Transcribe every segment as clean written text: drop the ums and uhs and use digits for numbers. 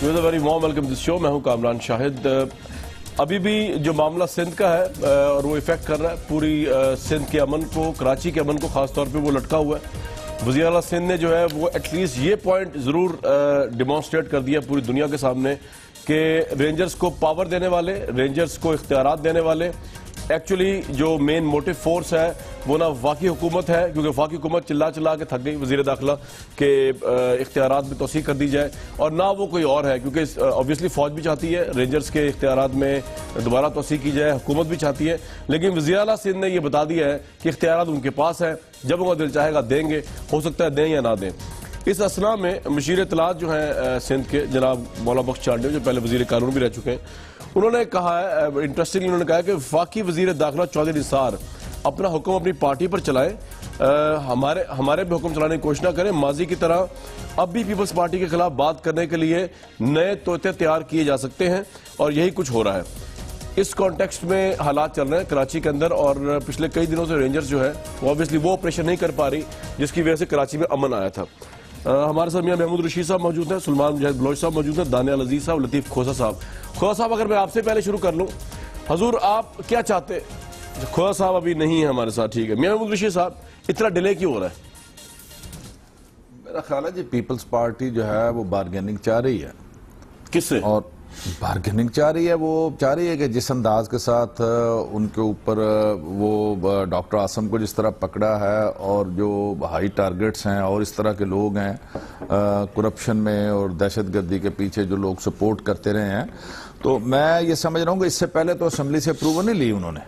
Very warm welcome this show. मैं हूं कामरान शाहिद। अभी भी जो मामला सिंध का है और वो इफेक्ट कर रहा है पूरी सिंध के अमन को, कराची के अमन को खास तौर पे वो लटका हुआ है। वज़ीर आला सिंध ने जो है वो एटलीस्ट ये पॉइंट जरूर डिमॉन्स्ट्रेट कर दिया पूरी दुनिया के सामने कि रेंजर्स को पावर देने वाले, रेंजर्स को इख्तियारात देने वाले एक्चुअली जो मेन मोटिव फोर्स है वो ना वफाकी हुकूमत है, क्योंकि वफाकी हुकूमत चिल्ला चिल्ला के थक गई वज़ीर दाखिला के इख्तियारात में तोसी कर दी जाए, और ना वो कोई और है, क्योंकि ऑब्वियसली फौज भी चाहती है रेंजर्स के इख्तियारात में दोबारा तोसी की जाए, हुकूमत भी चाहती है, लेकिन वज़ीर आला सिंध ने यह बता दिया है कि इख्तियारात उनके पास है, जब उनका दिल चाहेगा देंगे, हो सकता है दें या ना दें। इस असना में मशीर इत्तलात जो हैं सिंध के जनाब मौला बख्श चांडे, जो पहले वज़ीर कानून भी रह चुके हैं, उन्होंने कहा है, इंटरेस्टिंगली उन्होंने कहा कि वफाकी वज़ीर दाखिला चौधरी निसार अपना हुक्म अपनी पार्टी पर चलाएं, हमारे भी हुक्म चलाने की कोशिश ना करें, माजी की तरह अब भी पीपल्स पार्टी के खिलाफ बात करने के लिए नए तोते तैयार किए जा सकते हैं, और यही कुछ हो रहा है। इस कॉन्टेक्स्ट में हालात चल रहे हैं कराची के अंदर, और पिछले कई दिनों से रेंजर्स जो है वो ऑब्वियसली वो ऑपरेशन नहीं कर पा रही जिसकी वजह से कराची में अमन आया था। हमारे साथ मियां महमूद रशीद साहब मौजूद हैं, सुलेमान मुजाहिद बलोच साहब मौजूद हैं, दानियाल अजीज साहब, लतीफ खोसा साहब। खोसा साहब, अगर मैं आपसे पहले शुरू कर लूं, हजूर आप क्या चाहते? खोसा साहब अभी नहीं है हमारे साथ, ठीक है। मियां महमूद रशीद साहब, इतना डिले क्यों हो रहा है? मेरा ख्याल है जी पीपल्स पार्टी जो है वो बार्गेनिंग चाह रही है। किससे? और बार्गेनिंग चाह रही है, वो चाह रही है कि जिस अंदाज के साथ उनके ऊपर वो डॉक्टर आसम को जिस तरह पकड़ा है, और जो हाई टारगेट्स हैं और इस तरह के लोग हैं करप्शन में और दहशतगर्दी के पीछे जो लोग सपोर्ट करते रहे हैं, तो मैं ये समझ रहा हूँ कि इससे पहले तो असेंबली से अप्रूवल नहीं ली उन्होंने,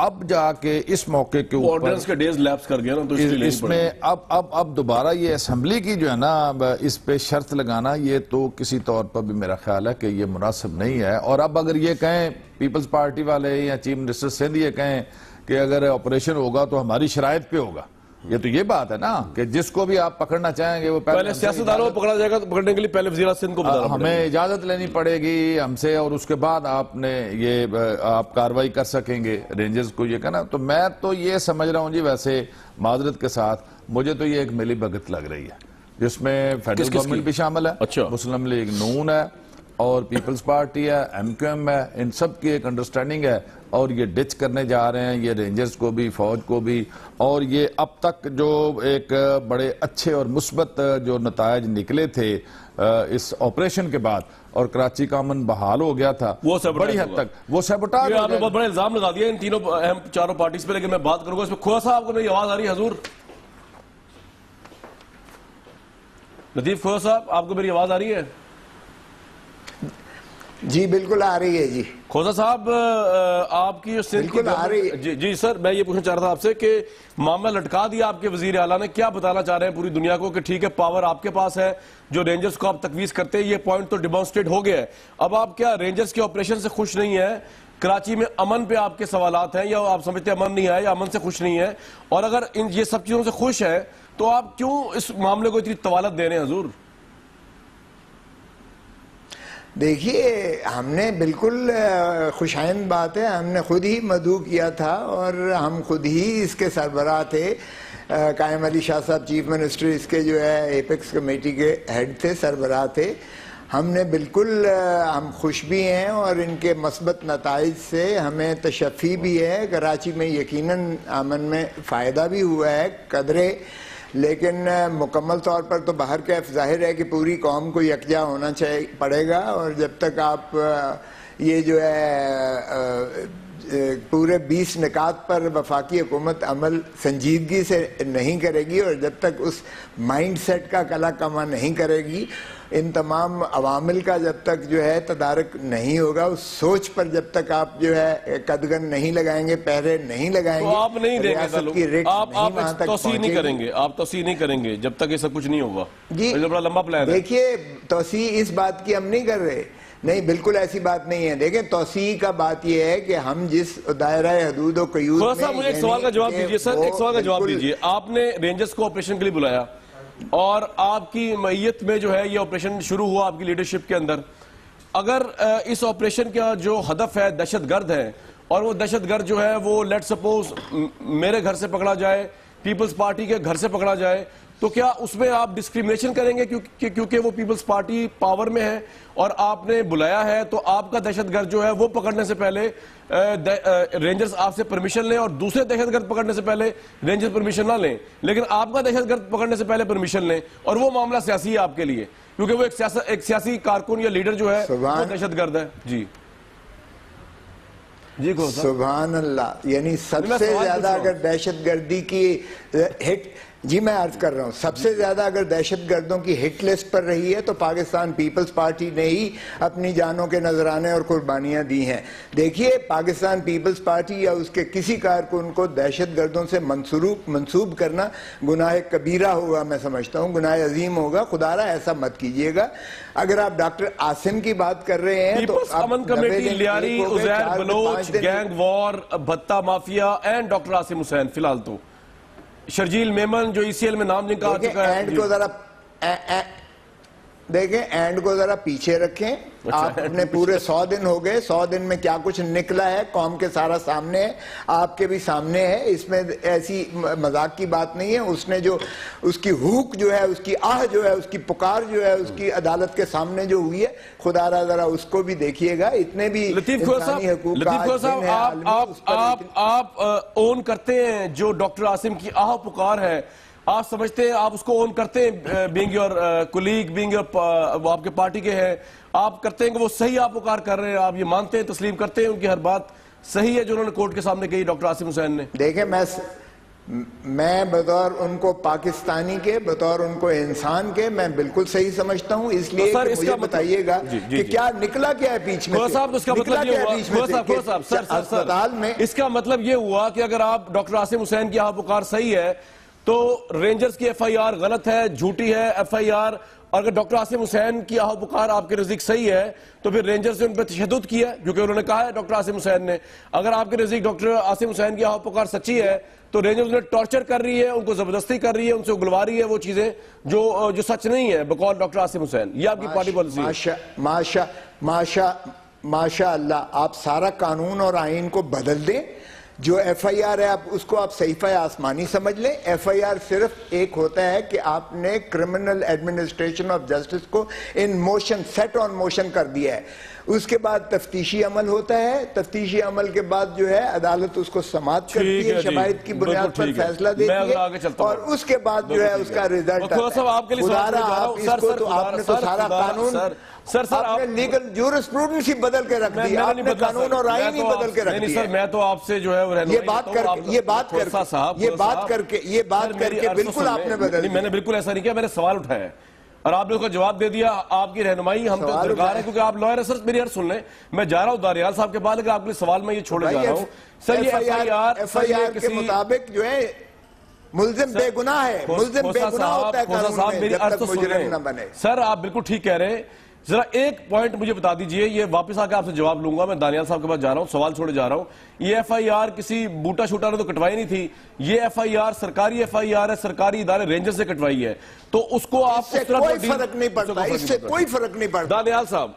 अब जाके इस मौके के ऊपर के डेज लैप्स कर गया ना, तो इसमें अब दोबारा ये असेंबली की जो है ना इस पे शर्त लगाना, ये तो किसी तौर पर भी मेरा ख्याल है कि ये मुनासिब नहीं है। और अब अगर ये कहें पीपल्स पार्टी वाले या चीफ मिनिस्टर सिंध ये कहें कि अगर ऑपरेशन होगा तो हमारी शराइत पे होगा, ये तो ये बात है ना कि जिसको भी आप पकड़ना चाहेंगे वो पहले सियासतदानों को पकड़ा जाएगा, तो पकड़ने के लिए पहले वज़ीर सिंध को बताना हमें इजाजत लेनी पड़ेगी हमसे, और उसके बाद आपने ये आप कार्रवाई कर सकेंगे रेंजर्स को ये कहना। तो मैं तो ये समझ रहा हूँ जी, वैसे माजरत के साथ मुझे तो ये एक मिली भगत लग रही है जिसमें फेडरल गवर्नमेंट भी शामिल है, अच्छा, मुस्लिम लीग नून है और पीपल्स पार्टी है, MQM है, इन सब की एक अंडरस्टैंडिंग है, और ये डिच करने जा रहे हैं ये रेंजर्स को भी, फौज को भी। और ये अब तक जो एक बड़े अच्छे और मुस्बत जो नतायज निकले थे इस ऑपरेशन के बाद, और कराची का अमन बहाल हो गया था, वो बड़ी हद तक वो सबटाज। आपने बहुत बड़ा इल्जाम लगा दिया इन तीनों अहम चारों पार्टीज पे, लेकिन मैं बात करूंगा इसमें। खोसा साहब, आपको मेरी आवाज आ रही है? हजूर लतीफ खोसा साहब, आपको मेरी आवाज आ रही है? जी बिल्कुल आ रही है जी। खोसा साहब, आपकी जो सिंध की आ रही है। जी सर, मैं ये पूछना चाह रहा था आपसे कि मामला लटका दिया आपके वजीर आला ने, क्या बताना चाह रहे हैं पूरी दुनिया को कि ठीक है पावर आपके पास है, जो रेंजर्स को आप तकवीज करते हैं ये पॉइंट तो डिमॉन्स्ट्रेट हो गया है, अब आप क्या रेंजर्स के ऑपरेशन से खुश नहीं है? कराची में अमन पे आपके सवालात हैं, या आप समझते अमन नहीं है या अमन से खुश नहीं है? और अगर इन ये सब चीजों से खुश है तो आप क्यों इस मामले को इतनी तवालत दे रहे हैं हजूर? देखिए, हमने बिल्कुल खुशाइंद बात है, हमने खुद ही मदऊ किया था और हम खुद ही इसके सरबराह थे। कायम अली शाह साहब चीफ मिनिस्टर इसके जो है एपेक्स कमेटी के हेड थे, सरबराह थे। हमने बिल्कुल हम खुश भी हैं और इनके मस्बत नताइज से हमें तशफ़ी भी है। कराची में यकीनन अमन में फ़ायदा भी हुआ है कदरे, लेकिन मुकम्मल तौर पर तो बाहर कैफ जाहिर है कि पूरी कौम को यकजा होना चाहिए पड़ेगा, और जब तक आप ये जो है पूरे 20 निकात पर वफाकी हुकूमत अमल संजीदगी से नहीं करेगी, और जब तक उस माइंड सेट का कला कमा नहीं करेगी, इन तमाम अवामिल का जब तक जो है तदारक नहीं होगा, उस सोच पर जब तक आप जो है कदगन नहीं लगाएंगे, पहरे नहीं लगाएंगे, तो आप नहीं देंगे, आप तौसीह नहीं करेंगे, आप तौसीह नहीं करेंगे जब तक ये सब कुछ नहीं होगा जी। बड़ा लंबा प्लान है। देखिए, तौसीह इस बात की हम नहीं कर रहे, नहीं बिल्कुल ऐसी बात नहीं है। देखें, तौसीह का बात यह है कि हम जिस दायरा हदूद और क़यूद में, मुझे एक सवाल का जवाब दीजिए सर, एक सवाल का जवाब दीजिए। आपने रेंजर्स को ऑपरेशन के लिए बुलाया और आपकी मैयत में जो है ये ऑपरेशन शुरू हुआ आपकी लीडरशिप के अंदर, अगर इस ऑपरेशन का जो हदफ है दहशतगर्द है, और वो दहशतगर्द जो है वो लेट सपोज मेरे घर से पकड़ा जाए, पीपल्स पार्टी के घर से पकड़ा जाए, तो क्या उसमें आप डिस्क्रिमिनेशन करेंगे क्योंकि वो पीपल्स पार्टी पावर में है और आपने बुलाया है, तो आपका दहशतगर्द जो है वो पकड़ने से पहले रेंजर्स आपसे परमिशन लें और दूसरे दहशतगर्द पकड़ने से पहले रेंजर्स परमिशन ना लें, लेकिन आपका दहशतगर्द पकड़ने से पहले परमिशन लें, और वो मामला सियासी है आपके लिए क्योंकि वो एक सियासी कारकुन या लीडर जो है वो दहशतगर्द है। जी जी सुभान अल्लाह। यानी सबसे ज्यादा अगर दहशतगर्दी की हिट, जी मैं अर्ज कर रहा हूं, सबसे ज्यादा अगर दहशतगर्दों की हिट लिस्ट पर रही है तो पाकिस्तान पीपल्स पार्टी ने ही अपनी जानों के नजराने और कुर्बानियां दी हैं। देखिए, पाकिस्तान पीपल्स पार्टी या उसके किसी कारकुन को दहशतगर्दों से मंसूब करना गुनाह कबीरा होगा, मैं समझता हूं गुनाह अजीम होगा। खुदारा ऐसा मत कीजिएगा। अगर आप डॉक्टर आसिम की बात कर रहे हैं तो Aman committee, Lyari, Uzair, Baloch, gang war, भत्ता mafia and doctor Asim Hussain, फिलहाल तो शर्जील मेमन जो ईसीएल में नाम जिनका आ चुका है। एंड को जरा देखें, एंड को जरा पीछे रखें। आप अपने पूरे 100 दिन हो गए, 100 दिन में क्या कुछ निकला है कौम के सारा सामने है, आपके भी सामने है। इसमें ऐसी मजाक की बात नहीं है। उसने जो उसकी हुक जो है, उसकी आह जो है, उसकी पुकार जो है, उसकी अदालत के सामने जो हुई है, खुदारा जरा उसको भी देखिएगा। इतने भी लतीफ साहब, आप ओन करते हैं जो डॉक्टर आसिम की आह पुकार है, आप समझते हैं, आप उसको ओन करते हैं, being your colleague, being your आपके पार्टी के हैं, आप करते हैं कि वो सही आप पुकार कर रहे हैं, आप ये मानते हैं, तस्लीम करते हैं उनकी हर बात सही है जो उन्होंने कोर्ट के सामने कही डॉक्टर आसिम हुसैन ने? देखें, मैं बतौर उनको पाकिस्तानी के, बतौर उनको इंसान के, मैं बिल्कुल सही समझता हूं। इसलिए तो मुझे बताइएगा कि क्या निकला क्या है बीच में? साहब, इसका मतलब ये हुआ अस्पताल में, इसका मतलब ये हुआ कि अगर आप डॉक्टर आसिम हुसैन की आह पुकार सही है तो रेंजर्स की एफआईआर गलत है, झूठी है एफआईआर, और अगर डॉक्टर आसिम हुसैन की आह पुकार आपके नजदीक सही है तो फिर रेंजर्स ने उन पर तशद्दुद किया है, क्योंकि उन्होंने कहा है डॉक्टर आसिम हुसैन ने। अगर आपके नजदीक डॉक्टर आसिम हुसैन की आह पुकार सच्ची है तो रेंजर्स उन्हें टॉर्चर कर रही है, उनको जबरदस्ती कर रही है, उनसे उगलवा रही है वो चीजें जो सच नहीं है बकौल डॉक्टर आसिम हुसैन। ये आपकी पार्टी पॉलिसी है। माशा अल्लाह, आप सारा कानून और आइन को बदल दें। जो एफआईआर है आप उसको आप सहीफा आसमानी समझ लें। एफआईआर सिर्फ एक होता है कि आपने क्रिमिनल एडमिनिस्ट्रेशन ऑफ जस्टिस को in motion, set on motion कर दिया है। उसके बाद तफ्तीशी अमल होता है, तफ्तीशी अमल के बाद जो है अदालत उसको समाअत करती है, शवाहिद की बुनियाद पर फैसला देती है, और उसके बाद जो है उसका रिजल्ट आपने तो सारा कानून आपने लीगल ज्यूरिस्प्रूडेंस ही बदल के रख दी, आपने कानून और आईन ही बदल के रख दी। सर, मैं तो आपसे जो है ये बात करके बिल्कुल आपने बदल दिया। मैंने बिल्कुल ऐसा नहीं किया, मैंने सवाल उठाया और आपने उसका जवाब दे दिया। आपकी रहनुमाई हम तो दरकार है, क्योंकि आप लॉयर है। सर, मेरी हर सुन लें, मैं जा रहा हूं दानियाल साहब के बाद, लेकिन आपके सवाल में ये छोड़ने जा रहा हूं। सर, ये एफआईआर के मुताबिक जो है मुल्जिम बेगुनाह है, मुल्जिम बेगुनाह होता है कानून में जब तक मुजरिम न बने। सर, आप बिल्कुल ठीक कह रहे हैं। जरा एक पॉइंट मुझे बता दीजिए, ये वापस आके आपसे जवाब लूंगा, मैं दानियाल साहब के पास जा रहा हूं, सवाल छोड़े जा रहा हूं। ये एफआईआर किसी बूटा शूटा ने तो कटवाई नहीं थी, ये एफआईआर सरकारी एफआईआर है, सरकारी इदारे रेंजर से कटवाई है, तो उसको आप कोई फर्क नहीं पड़ता, इससे कोई फर्क नहीं पड़ता। दानियाल साहब,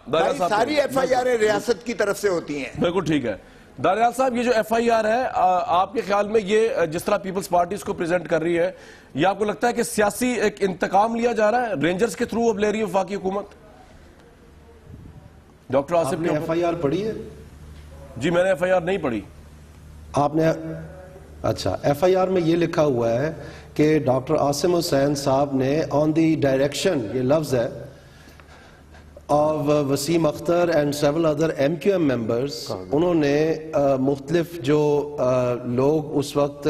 सारी एफआईआर रियासत की तरफ से होती हैं। बिल्कुल ठीक है। दानियाल साहब, ये जो एफआईआर है, आपके ख्याल में ये जिस तरह पीपल्स पार्टी इसको प्रेजेंट कर रही है, ये आपको लगता है कि सियासी एक इंतकाम लिया जा रहा है रेंजर्स के थ्रू, अब ले रही है वफाकी हुकूमत डॉक्टर आसिफ ने एफआईआर पढ़ी है? जी, मैंने एफआईआर नहीं पढ़ी। आपने? अच्छा, एफआईआर में ये लिखा हुआ है कि डॉक्टर आसिम हुसैन साहब ने ऑन द डायरेक्शन, ये लफ्ज है, of Waseem Akhtar and several other MQM members, उन्होंने मुख्तलिफ जो लोग उस वक्त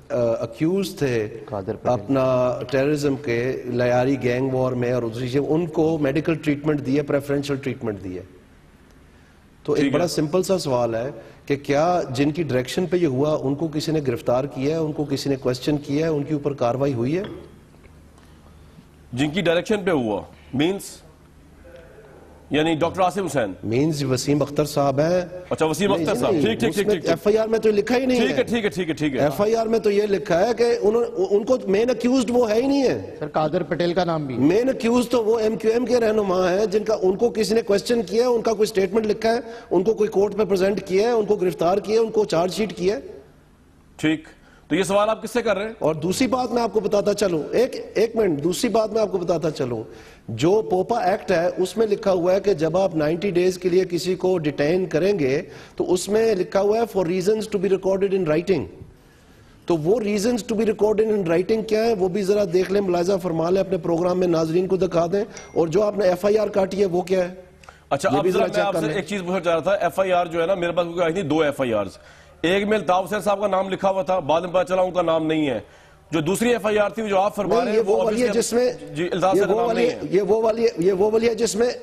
अक्यूज थे अपना टेररिज्म के, लयारी गैंग वॉर में और दूसरी, उनको मेडिकल ट्रीटमेंट दिए, प्रेफरेंशियल ट्रीटमेंट दिए। तो एक बड़ा सिंपल सा सवाल है कि क्या जिनकी डायरेक्शन पे ये हुआ उनको किसी ने गिरफ्तार किया है, उनको किसी ने क्वेश्चन किया है, उनके ऊपर कार्रवाई हुई है? जिनकी डायरेक्शन पे हुआ मींस यानी डॉक्टर आसिम हुसैन मींस वसीम अख्तर साहब है। अच्छा, वसीम अख्तर साहब, ठीक ठीक ठीक ठीक। एफआईआर में तो लिखा ही नहीं है। ठीक है ठीक है ठीक है ठीक है। एफआईआर में तो ये लिखा है कि उनको मेन अक्यूज्ड वो है ही नहीं है। सर, कादर पटेल का नाम भी मेन अक्यूज तो वो एमक्यूएम के रहनुमा है, जिनका उनको किसी ने क्वेश्चन किया है, उनका कोई स्टेटमेंट लिखा है, उनको कोई कोर्ट पे प्रेजेंट किया है, उनको गिरफ्तार किया है, उनको चार्जशीट किया है। ठीक, तो ये सवाल आप किससे कर रहे हैं? और दूसरी बात मैं आपको बताता चलूं, एक मिनट, दूसरी बात मैं आपको बताता चलूं, जो पोपा एक्ट है उसमें लिखा हुआ है कि जब आप 90 डेज के लिए किसी को डिटेन करेंगे तो उसमें लिखा हुआ है for reasons to be recorded in writing. तो वो reasons to be recorded in writing क्या है वो भी जरा देख लें, मुलाहिजा फरमा लें, अपने प्रोग्राम में नाजरीन को दिखा दें। और जो आपने FIR काटी है वो क्या है? अच्छा, अब जरा मैं आपसे एक चीज पूछना चाह रहा था। FIR जो है ना, मेरे पास आई थी 2 FIRs। एक में अल्ताफ हुसैन साहब का नाम लिखा हुआ था, बाद में पता चला उनका नाम नहीं है। जो दूसरी FIR थी जो आप फरमा रहे हैं वो वाली है जिसमें जी अल्ताफ साहब का नाम नहीं है। ये वो वाली है जिसमें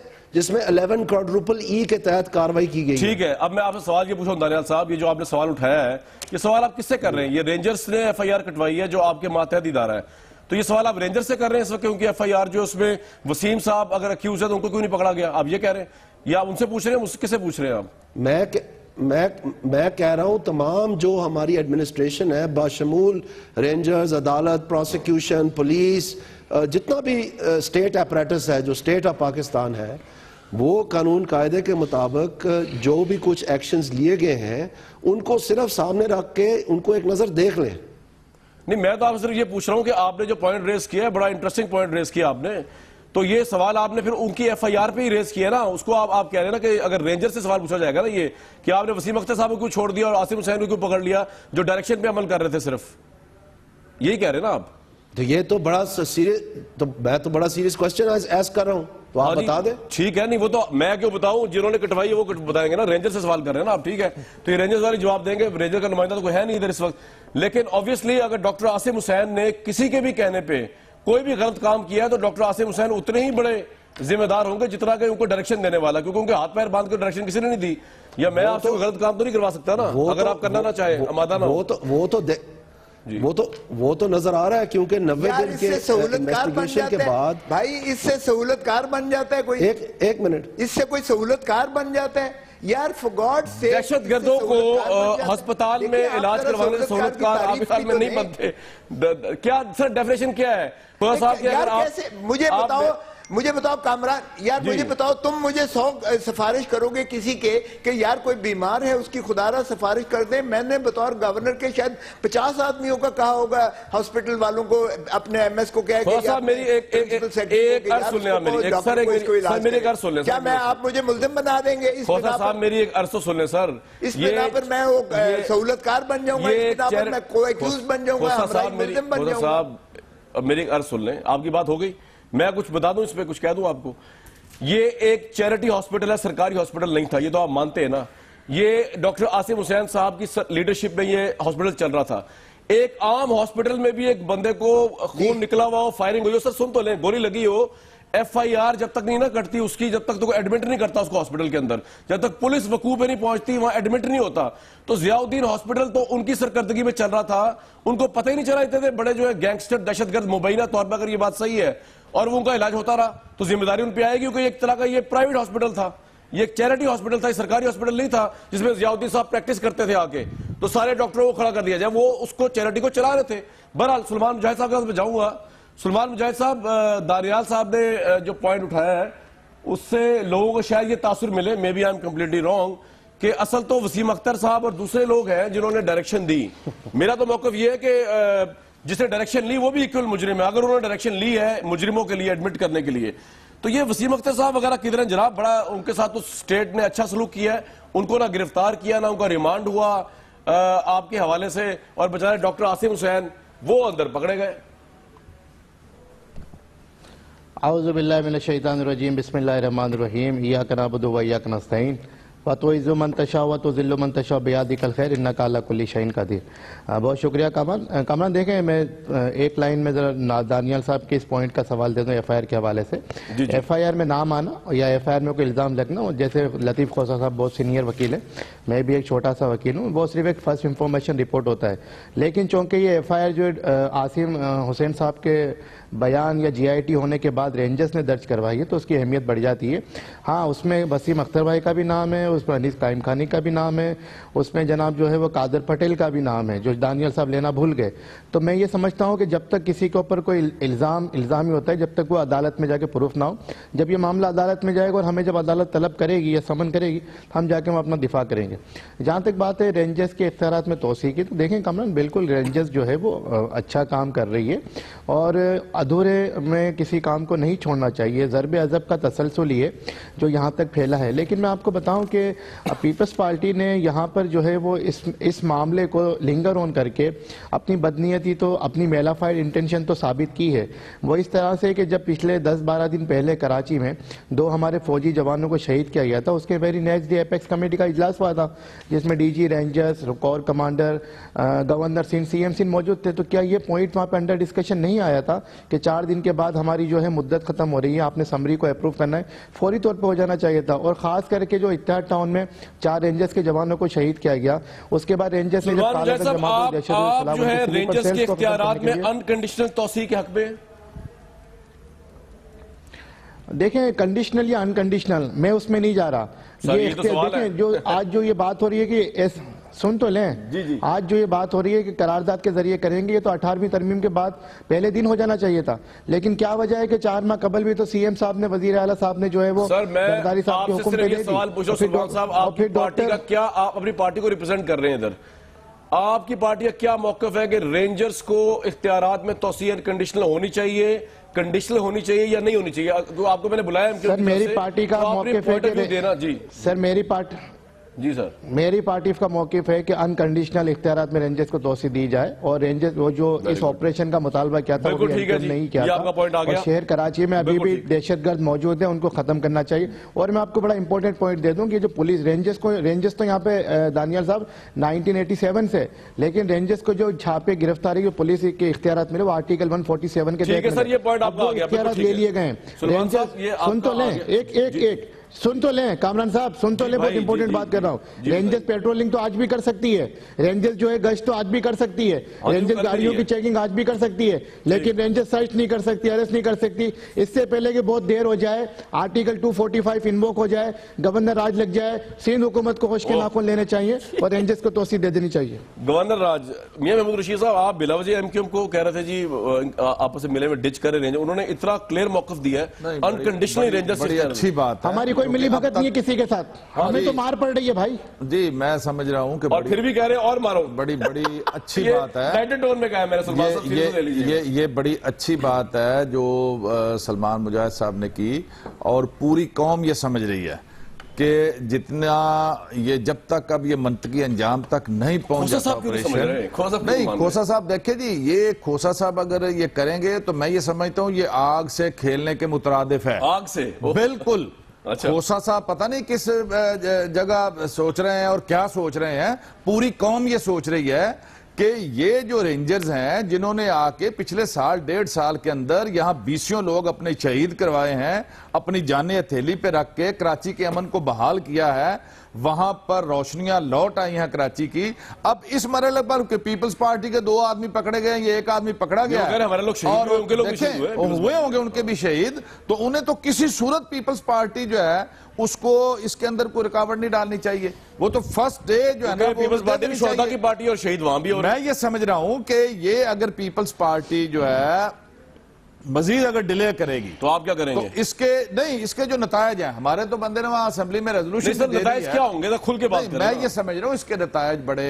11 क्वाड्रुपल E के तहत कार्रवाई की गई। ठीक है, अब मैं आपसे सवाल ये पूछूं दानियाल साहब, ये जो आपने सवाल उठाया है, ये सवाल आप किससे कर रहे हैं? ये रेंजर्स ने FIR कटवाई है जो आपके मातहत इदारा है, तो ये सवाल आप रेंजर से कर रहे हैं इस वक्त, क्योंकि FIR जो उसमें वसीम साहब अगर अक्यूज है तो उनको क्यों नहीं पकड़ा गया? आप ये कह रहे हैं या आप उनसे पूछ रहे हैं, मुझसे किससे पूछ रहे हैं आप? मैं कह रहा हूं तमाम जो हमारी एडमिनिस्ट्रेशन है बाशमूल रेंजर्स, अदालत, प्रोसिक्यूशन, पुलिस, जितना भी स्टेट अपरेटस है, जो स्टेट ऑफ पाकिस्तान है, वो कानून कायदे के मुताबिक जो भी कुछ एक्शंस लिए गए हैं उनको सिर्फ सामने रख के उनको एक नजर देख लें। नहीं, मैं तो आपसे सिर्फ ये पूछ रहा हूं कि आपने जो पॉइंट रेस किया है, बड़ा इंटरेस्टिंग पॉइंट रेस किया आपने, तो ये सवाल आपने फिर उनकी FIR पे ही रेस किया ना, उसको आप कह रहे हैं ना कि अगर रेंजर से सवाल पूछा जाएगा ना ये कि आपने वसीम अख्तर साहब को क्यों छोड़ दिया और आसिम हुसैन को क्यों पकड़ लिया जो डायरेक्शन पे अमल कर रहे थे, सिर्फ यही कह रहे हैं ना आप? तो ये तो बड़ा सीरियस, तो मैं तो बड़ा सीरियस क्वेश्चन आस्क कर रहा हूं, तो आप बता दें। ठीक है, नहीं वो तो मैं क्यों बताऊं, जिन्होंने कटवाई है वो बताएंगे ना, रेंजर से सवाल कर रहे हैं ना आप, ठीक है, तो ये रेंजर्स वाले जवाब देंगे, रेंजर का नुमाइंदा तो कोई है नहीं इधर इस वक्त। लेकिन ऑब्वियसली अगर डॉक्टर आसिम हुसैन ने किसी के भी कहने पे कोई भी गलत काम किया है तो डॉक्टर आसिम हुसैन उतने ही बड़े जिम्मेदार होंगे जितना कि उनको डायरेक्शन देने वाला, क्योंकि उनके हाथ पैर बांध के डायरेक्शन किसी ने नहीं दी। या मैं आपसे कोई गलत काम तो नहीं करवा सकता ना, अगर आप करना ना चाहे, अमादा ना वो तो नजर आ रहा है, क्योंकि 90 दिन के इन्वेस्टिगेशन के बाद भाई इससे सहूलतकार बन जाता है कोई। एक मिनट, इससे कोई सहूलतकार बन जाता है यार, फॉर गॉड से। दहशतगर्दों को अस्पताल में इलाज करवाने से सहूलतकार आप में नहीं बनते। क्या सर डेफिनेशन क्या है? यार कैसे, मुझे बताओ कामरान यार, मुझे बताओ, तुम मुझे 100 सिफारिश करोगे किसी के कि यार कोई बीमार है उसकी खुदारा सिफारिश कर दे। मैंने बतौर गवर्नर के शायद 50 आदमियों का कहा होगा हॉस्पिटल वालों को, अपने MS को क्या मेरी एक अर्ज सुन लें, क्या मैं आप मुझे मुल्जिम बना देंगे इस बिना पर? मेरी एक अर्ज तो सुन लें सर, इस बिना पर मैं वो सहूलतकार बन जाऊंगा, इस बिना पर मैं को एक्यूज बन जाऊंगा, मुल्जिम बन जाऊंगा। साहब मेरी एक अर्ज सुन लें, आपकी बात हो गई, मैं कुछ बता दूं, इस पे कुछ कह दूं आपको। ये एक चैरिटी हॉस्पिटल है, सरकारी हॉस्पिटल नहीं था, ये तो आप मानते हैं ना। ये डॉक्टर आसिम हुसैन साहब की लीडरशिप में ये हॉस्पिटल चल रहा था। एक आम हॉस्पिटल में भी एक बंदे को खून निकला हुआ हो, फायरिंग हुई हो, सर सुन तो लें, गोली लगी हो, FIR जब तक नहीं ना कटती उसकी, जब तक तो कोई एडमिट नहीं करता उसको हॉस्पिटल के अंदर, जब तक पुलिस वकूफ पे नहीं पहुंचती वहां एडमिट नहीं होता। तो जियाउद्दीन हॉस्पिटल तो उनकी सरकर्दगी में चल रहा था, उनको पता ही नहीं चला, इतने बड़े जो है गैंगस्टर दहशतगर्द मुबैना तौर पर अगर ये बात सही है और वो उनका इलाज होता रहा तो जिम्मेदारी उन पे आएगी, क्योंकि एक तरह का ये प्राइवेट हॉस्पिटल था, ये एक चैरिटी हॉस्पिटल था, सरकारी हॉस्पिटल नहीं था जिसमें जियाउद्दीन साहब प्रैक्टिस करते थे आके, तो सारे डॉक्टरों को खड़ा कर दिया जाए, वो उसको चैरिटी को चला रहे थे। बहरहाल सुलेमान मुजाहिद साहब के पास मैं जाऊंगा। सुलेमान मुजाहिद साहब, दानियाल साहब ने जो पॉइंट उठाया है उससे लोगों को शायद ये तासुर मिले, maybe I am completely wrong, कि असल तो वसीम अख्तर साहब और दूसरे लोग हैं जिन्होंने डायरेक्शन दी। मेरा तो मौकफ ये है कि जिसने डायरेक्शन ली वो भी इक्वल मुजरिम है। अगर उन्होंने डायरेक्शन ली है मुजरिमों के लिए एडमिट करने के लिए, तो ये वसीम अख्तर साहब वगैरह किधर जनाब, बड़ा उनके साथ तो स्टेट ने अच्छा सलूक किया है, उनको ना गिरफ्तार किया ना उनका रिमांड हुआ आपके हवाले से, और बेचारे डॉक्टर आसिम हुसैन वो अंदर पकड़े गए। आऊज़ु बिल्लाहि मिनश शैतानिर रजीम, बिस्मिल्लाहिर रहमानिर रहीम, इय्याका नअबुदु व इय्याका नस्तईन, फ़तुइज़्ज़ु मन तशाअ व तुज़िल्लु मन तशाअ बियदिकल खैर इन्नका अला कुल्लि शैइन क़दीर। बहुत शुक्रिया कामरान। देखें, मैं एक लाइन में ज़रा दानियाल साहब के इस पॉइंट का सवाल दे दूँ FIR के हवाले से। FIR में नाम आना या FIR में कोई इल्ज़ाम लगना, जैसे लतीफ़ खोसा साहब बहुत सीनियर वकील है, मैं भी एक छोटा सा वकील हूँ, वो सिर्फ एक फर्स्ट इंफॉर्मेशन रिपोर्ट होता है, लेकिन चूँकि ये FIR जो आसिम हुसैन साहब के बयान या GIT होने के बाद रेंजर्स ने दर्ज करवाई है तो उसकी अहमियत बढ़ जाती है। हाँ, उसमें वसीम अख्तर भाई का भी नाम है, उसमें अनीस कायम खानी का भी नाम है, उसमें जनाब जो है वो कादर पटेल का भी नाम है, जो दानियल साहब लेना भूल गए। तो मैं ये समझता हूँ कि जब तक किसी के ऊपर कोई इल्ज़ाम ही होता है, जब तक वो अदालत में जाके प्रूफ ना हो, जब ये मामला अदालत में जाएगा और हमें जब अदालत तलब करेगी या समन करेगी तो हम जाके हम अपना दिफा करेंगे। जहाँ तक बात है रेंजर्स के इख्तियारात में तोसी की, तो देखें कमरान, बिल्कुल रेंजर्स जो है वो अच्छा काम कर रही है और अधूरे में किसी काम को नहीं छोड़ना चाहिए। ज़रब अज़ब का तसलसल ये जो यहाँ तक फैला है। लेकिन मैं आपको बताऊं कि पीपल्स पार्टी ने यहाँ पर जो है वो इस मामले को लिंगर ऑन करके अपनी बदनीयती तो अपनी मेलाफाइड इंटेंशन तो साबित की है। वो इस तरह से कि जब पिछले 10-12 दिन पहले कराची में 2 हमारे फौजी जवानों को शहीद किया गया था, उसके very next day apex committee का इजलास हुआ था जिसमें DG Rangers, corps commander, governor Sindh, CM Sindh मौजूद थे। तो क्या ये पॉइंट वहाँ पर अंडर डिस्कशन नहीं आया था कि 4 दिन के बाद हमारी जो है मुद्दत खत्म हो रही है, आपने समरी को अप्रूव करना है, फौरी तौर पर हो जाना चाहिए था। और खास करके जो इत्तेहाद टाउन में 4 रेंजर्स के जवानों को शहीद किया गया, उसके बाद रेंजर्स ने आप जो है रेंजर्स के इख्तियारात में अनकंडीशनल तौसीक के हक में, देखें कंडीशनल या अनकंडीशनल मैं उसमें नहीं जा रहा। ये तो देखें जो आज जो ये बात हो रही है कि सुन तो लें जी। आज जो ये बात हो रही है कि करारदाद के जरिए करेंगे, ये तो 18वीं तरमीम के बाद पहले दिन हो जाना चाहिए था। लेकिन क्या वजह है कि 4 माह कबल भी तो सीएम साहब ने, वजीर आला साहब ने जो है वो जरदारी साहब के हुक्म पे दे दी। सवाल पूछो सुल्तान साहब, आपकी पार्टी का क्या, आप अपनी पार्टी को रिप्रेजेंट कर रहे हैं इधर, आपकी पार्टी का क्या मौकफ है कि रेंजर्स को इख्तियारात में तौसीह अनकंडीशनल होनी चाहिए, कंडीशनल होनी चाहिए या नहीं होनी चाहिए? तो आपको मैंने बुलाया सर, मेरी पार्टी का मौकफ है कि देना जी सर मेरी पार्टी जी सर मेरी पार्टी का मौकिफ है कि अनकंडीशनल इख्तियारात में रेंजर्स को तोसी दी जाए और रेंजर्स वो जो इस ऑपरेशन का मुतालबा किया था वो नहीं किया था। और शहर कराची में अभी भी दहशतगर्द मौजूद है, उनको खत्म करना चाहिए। और मैं आपको बड़ा इंपॉर्टेंट पॉइंट दे दूं कि जो पुलिस रेंजर्स तो यहाँ पे दानियाल साहब 1987 से, लेकिन रेंजर्स को जो छापे गिरफ्तारी पुलिस के इख्तियारात मिले वो आर्टिकल 147 के तहत इख्तियारात ले लिए गए। सुन तो लें, एक सुन तो लें कामरान साहब, सुन तो लें, बहुत इंपॉर्टेंट बात कर रहा हूँ। रेंजर्स पेट्रोलिंग तो आज भी कर सकती है, रेंजर्स जो है गश्त तो आज भी कर सकती है, रेंजर्स गाड़ियों की चेकिंग आज भी कर सकती है, लेकिन रेंजर्स सर्च नहीं कर सकती, अरेस्ट नहीं कर सकती। इससे पहले कि बहुत देर हो जाए, आर्टिकल 245 इन्वोक हो जाए, गवर्नर राज लग जाए, सिंध हुकूमत को खुश के नाखून लेने चाहिए और रेंजर्स को तोसी दे देनी चाहिए। गवर्नर राज, मियां महमूद रशीद साहब, आप बिलावजी एमक्यूएम को कह रहे थे जी आपस में मिले में डिच करे रेंजर, उन्होंने इतना क्लियर मौकफ दिया है अनकंडीशनली रेंजर्स। अच्छी बात है, हमारी कोई मिली भगत नहीं है किसी के साथ, हमें तो मार पड़ रही है भाई जी। मैं समझ रहा हूँ कि और फिर भी कह रहे हैं और मारो, बड़ी अच्छी बात है। टोन में कहा मेरा ये बड़ी अच्छी बात है जो सलमान मुजाहिद साहब ने की, और पूरी कौम ये समझ रही है कि जितना ये जब तक अब ये मंतकी अंजाम तक नहीं पहुंच जाता ऑपरेशन नहीं। खोसा साहब देखिए जी, ये खोसा साहब अगर ये करेंगे तो मैं ये समझता हूँ ये आग से खेलने के मुतरादिफ है, आग से बिल्कुल। अच्छा। खोसा साहब पता नहीं किस जगह सोच रहे हैं और क्या सोच रहे हैं, पूरी कौम ये सोच रही है कि ये जो रेंजर्स हैं जिन्होंने आके पिछले साल 1.5 साल के अंदर यहाँ 20 लोग अपने शहीद करवाए हैं, अपनी जाने हथेली पे रख के कराची के अमन को बहाल किया है, वहां पर रोशनियां लौट आई हैं कराची की। अब इस मरहले पर पीपल्स पार्टी के 2 आदमी पकड़े गए, ये 1 आदमी पकड़ा गया है, हमारे लोग शहीद हुए होंगे उनके भी शहीद, तो उन्हें तो किसी सूरत पीपल्स पार्टी जो है उसको इसके अंदर कोई रुकावट नहीं डालनी चाहिए। वो तो फर्स्ट डे जो है ना पीपल्स पार्टी भी शोधा की पार्टी और शहीद वहां भी हो रहे हैं। मैं ये समझ रहा हूं कि ये अगर पीपल्स पार्टी जो है मजीद अगर डिले करेगी तो आप क्या करेंगे? तो इसके जो नतायज हैं, हमारे तो बंदे ने वहां असेंबली में रेजोल्यूशन नतायज क्या होंगे तो खुल के बात करें। मैं ये समझ रहा हूं इसके नतायज बड़े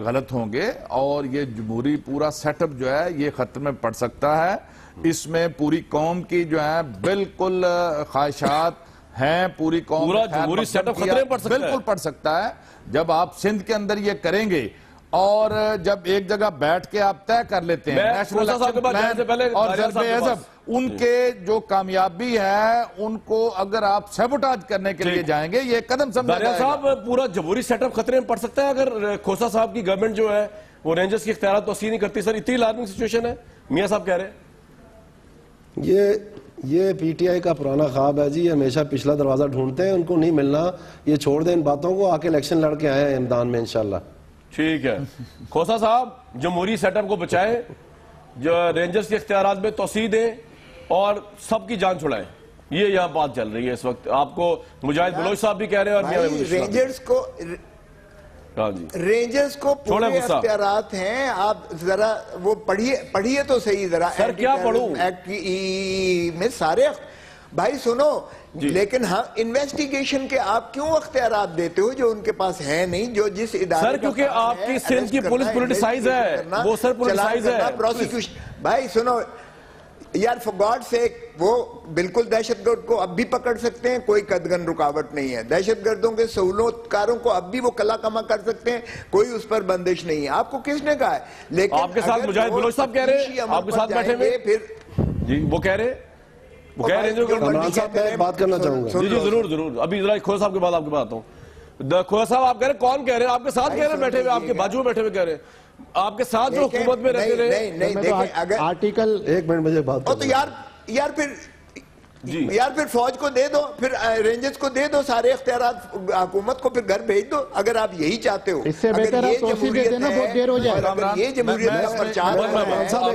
गलत होंगे और ये जमहूरी पूरा सेटअप जो है ये खतरे में पड़ सकता है। इसमें पूरी कौम की जो है बिल्कुल ख्वाहिशात हैं, पूरी कौम पूरा जमहूरी सेटअप खतरे में पड़ सकता है, बिल्कुल पड़ सकता है। जब आप सिंध के अंदर ये करेंगे और जब एक जगह बैठ के आप तय कर लेते हैं नेशनल एक्शन प्लान और जज्बे उनके जो कामयाबी है उनको अगर आप सैबोटाज करने के लिए जाएंगे, ये कदम समझा जाएगा। साहब, पूरा जमहूरी सेटअप खतरे में पड़ सकता है अगर खोसा साहब की गवर्नमेंट जो है वो रेंजर्स की इख्तियारात तोसी नहीं करती। सर, इतनी अलार्मिंग सिचुएशन है, मियां साहब कह रहे हैं। ये पीटीआई का पुराना ख्वाब है जी, हमेशा पिछला दरवाजा ढूंढते हैं, उनको नहीं मिलना, ये छोड़ दें इन बातों को, आके इलेक्शन लड़के आए हैं मैदान में इंशाल्लाह। ठीक है, खोसा साहब जमहूरी सेटअप को बचाए, जो रेंजर्स के इख्तियारात में तोसी दें और सबकी जान छुड़ाएं। ये यहाँ बात चल रही है इस वक्त। आपको मुजाहिद बलोच साहब भी कह रहे हैं और भाई, रेंजर्स को हाँ जी, रेंजर्स को पूरे अख्तियारात हैं। आप जरा वो पढ़िए तो सही जरा। सर क्या पढ़ूं? एक्ट में सारे भाई सुनो, लेकिन हाँ इन्वेस्टिगेशन के आप क्यों अख्तियारात देते हो जो उनके पास है नहीं, जो जिस इदारे सर क्योंकि आपकी सिंध की पुलिस पोलिटिसाइज है, वो सर पोलिटिसाइज है प्रोसिक्यूशन। भाई सुनो यार, फॉर गॉड सेक, वो बिल्कुल दहशतगर्द को अब भी पकड़ सकते हैं, कोई कदगन रुकावट नहीं है। दहशतगर्दों के सहूलतकारों को अब भी वो कला कमा कर सकते हैं, कोई उस पर बंदिश नहीं है। आपको किसने कहा है? लेकिन आपके साथ मुजाहिद बलोच साहब कह रहे हैं, आपके साथ बैठे हुए फिर जी, वो कह रहे हैं बात करना चाहूंगा। जी जरूर जरूर। अभी जरा खोया साहब के बाद आपके बात हूँ। खोया साहब आप कह रहे हैं, कौन कह रहे हैं? आपके साथ कह रहे हैं, बैठे हुए आपके बाजू में बैठे हुए कह रहे हैं, आपके साथ जो हुकूमत में रहते रहे। नहीं देखिए, अगर आर्टिकल 1 मिनट मुझे बात तो यार फिर फौज को दे दो, फिर रेंजर्स को दे दो सारे इख्तियारात, हुकूमत को फिर घर भेज दो, अगर आप यही चाहते हो। इससे बेहतर आप तोसी दे देना, बहुत देर हो जाए। अगर ये जमहूरियत का प्रचार एक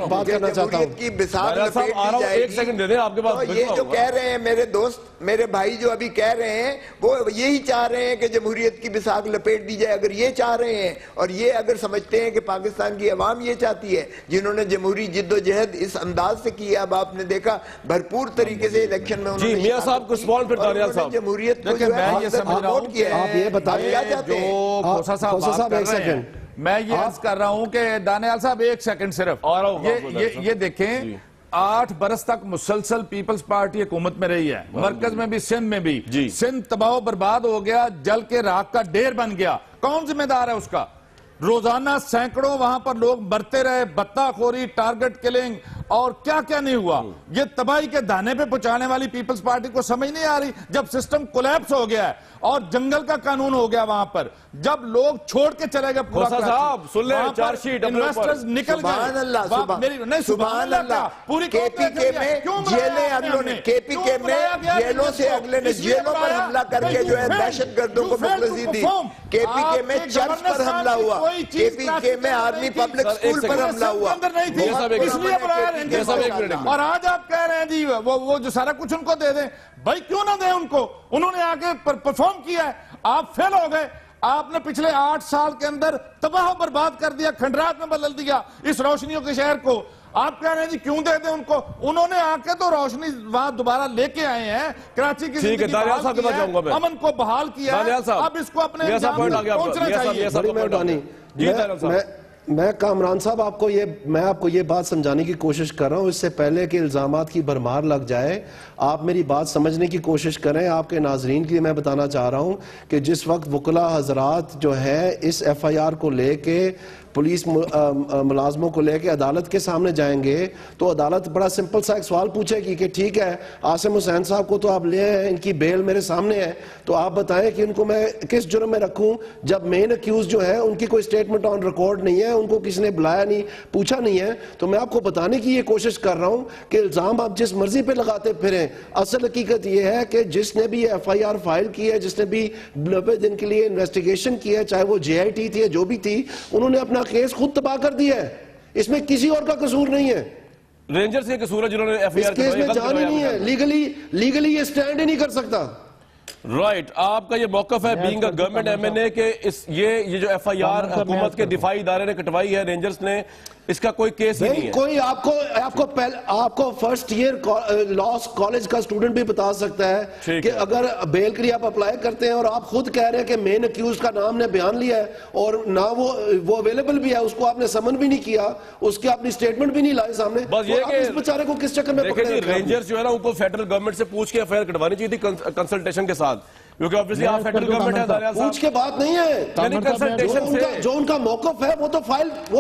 बात करना चाहता हूं की बिसात लपेट दी जाएगी, एक सेकंड दे दें आपके पास। तो ये जो कह रहे हैं मेरे दोस्त, मेरे भाई जो अभी कह रहे हैं, वो यही चाह रहे हैं कि जमहूरियत की बिसात लपेट दी जाए। अगर ये चाह रहे हैं और ये अगर समझते हैं कि पाकिस्तान की अवाम ये चाहती है, जिन्होंने जमहूरी जिद्दोजहद इस अंदाज से की है, अब आपने देखा भरपूर तरीके से इलेक्शन में उन्होंने साहब को रिस्पॉन्ड फिर दानियाल साहब। जमहूरियत को मैं ये समझ रहा हूं कि आप ये बताइए जो खोसा साहब बात कर रहे हैं, मैं ये अर्ज कर रहा हूं कि दानियाल साहब एक सेकंड सिर्फ, ये देखें 8 बरस तक मुसलसल पीपल्स पार्टी हुकूमत में रही है, मरकज में भी, सिंध में भी। सिंध तबाह बर्बाद हो गया, जल के राख का ढेर बन गया। कौन जिम्मेदार है उसका? रोजाना सैकड़ों वहां पर लोग मरते रहे, बत्ताखोरी, टारगेट किलिंग और क्या क्या नहीं हुआ। ये तबाही के दाने पे पहुंचाने वाली पीपल्स पार्टी को समझ नहीं आ रही। जब सिस्टम कोलैप्स हो गया है और जंगल का कानून हो गया वहां पर, जब लोग छोड़ के चले गए, पूरा साहब सुन ले, चार्जशीट इन्वेस्टर्स निकल गए। सुभान अल्लाह, पूरी केपीके में जेलें अगलों ने, केपीके में जेलों से अगले ने जेलों पर हमला करके जो है दहशतगर्दों को मुखलसी दी। केपीके में चर्च पर हमला हुआ, केपीके में आर्मी पब्लिक स्कूल पर हमला हुआ। इसलिए बुलाया और आज आप कह रहे हैं जी वो जो सारा कुछ उनको दे दें। भाई क्यों ना दें उनको? उन्होंने आके परफॉर्म किया है, आप फेल हो गए। आपने पिछले 8 साल के अंदर तबाह बर्बाद कर दिया, खंडरात में बदल दिया इस रोशनियों के शहर को। आप कह रहे हैं जी क्यों दे दें उनको? उन्होंने आके तो रोशनी वहां दोबारा लेके आए हैं, कराची की जिंदगी बहाल की है, अमन को बहाल किया है। अब इसको अपने पहुंचना चाहिए। मैं कामरान साहब मैं आपको ये बात समझाने की कोशिश कर रहा हूं, इससे पहले कि इल्जामात की भरमार लग जाए, आप मेरी बात समझने की कोशिश करें। आपके नाजरीन के लिए मैं बताना चाह रहा हूं कि जिस वक्त वकला हजरात जो है इस FIR को लेके पुलिस मुलाजमों को लेके अदालत के सामने जाएंगे, तो अदालत बड़ा सिंपल सा एक सवाल पूछेगी कि ठीक है, आसिम हुसैन साहब को तो आप ले आए, इनकी बेल मेरे सामने है, तो आप बताएं कि इनको मैं किस जुर्म में रखूं, जब मेन अक्यूज जो है उनकी कोई स्टेटमेंट ऑन रिकॉर्ड नहीं है, उनको किसी ने बुलाया नहीं, पूछा नहीं है। तो मैं आपको बताने की ये कोशिश कर रहा हूं कि इल्जाम आप जिस मर्जी पे लगाते फिरें, असल हकीकत ये है कि जिसने भी FIR फाइल की है, जिसने भी 90 दिन के लिए इन्वेस्टिगेशन की है, चाहे वो JIT थी या जो भी थी, उन्होंने अपना केस खुद तबाह कर दिया है। इसमें किसी और का कसूर नहीं है। रेंजर से कसूर है जिन्होंने FIR इस केस में जान ही नहीं है, लीगली ये स्टैंड ही नहीं कर सकता। राइट आपका ये मौकफ है बीइंग अ गवर्नमेंट MNA के ये जो FIR हुकूमत के दिफाई इदारे ने कटवाई है, रेंजर्स ने, इसका कोई केस ही नहीं है। कोई आपको फर्स्ट ईयर लॉ कॉलेज का स्टूडेंट भी बता सकता है कि अगर बेल के लिए आप अप्लाई करते हैं और आप खुद कह रहे हैं कि मेन अक्यूज का नाम ने बयान लिया है और ना वो अवेलेबल भी है, उसको आपने समन भी नहीं किया, उसकी अपनी स्टेटमेंट भी नहीं लाई सामने, बस ये कि इस बेचारे को किस चक्कर में पकड़े रखे? रेंजर्स जो है ना, उनको फेडरल गवर्नमेंट से पूछ के FIR कटवानी चाहिए थी कंसल्टेशन के साथ, क्योंकि ऑब्वियसली आप फेडरल गवर्नमेंट है। दानियाल साहब पूछ के बात नहीं है, कंसल्टेशन से जो उनका मौकफ है वो